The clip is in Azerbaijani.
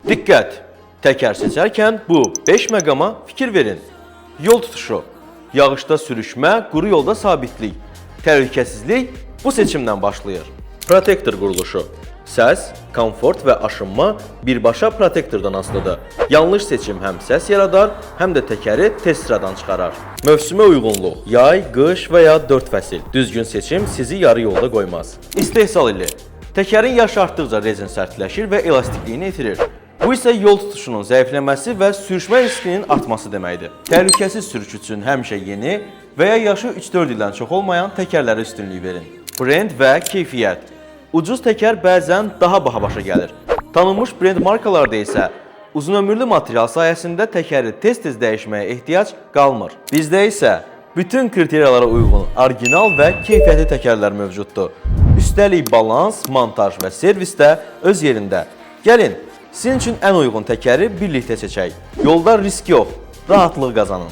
Diqqət! Təkər seçərkən bu 5 məqama fikir verin. Yol tutuşu, yağışda sürüşmə, quru yolda sabitlik, təhlükəsizlik bu seçimdən başlayır. Protektor quruluşu, səs, komfort və aşınma birbaşa protektordan asılıdır. Yanlış seçim həm səs yaradar, həm də təkəri tez sıradan çıxarar. Mövsümə uyğunluq, yay, qış və ya 4 fəsil. Düzgün seçim sizi yarı yolda qoymaz. İstehsal ili, təkərin yaşı artdıqca rezin sərtləşir və elastikliyini itirir. Bu isə yol tutuşunun zəifləməsi və sürüşmə riskinin artması deməkdir. Təhlükəsiz sürüş üçün həmişə yeni və ya yaşı 3-4 ildən çox olmayan təkərlərə üstünlük verin. Brend və keyfiyyət. Ucuz təkər bəzən daha baha başa gəlir. Tanınmış brend markalarda isə uzunömürlü material sayəsində təkəri tez-tez dəyişməyə ehtiyac qalmır. Bizdə isə bütün kriteriyalara uyğun orijinal və keyfiyyətli təkərlər mövcuddur. Üstəlik balans, montaj və servis də öz yerində. Gəlin, sizin üçün ən uyğun təkəri birlikdə seçək. Yolda risk yox, rahatlıq qazanın.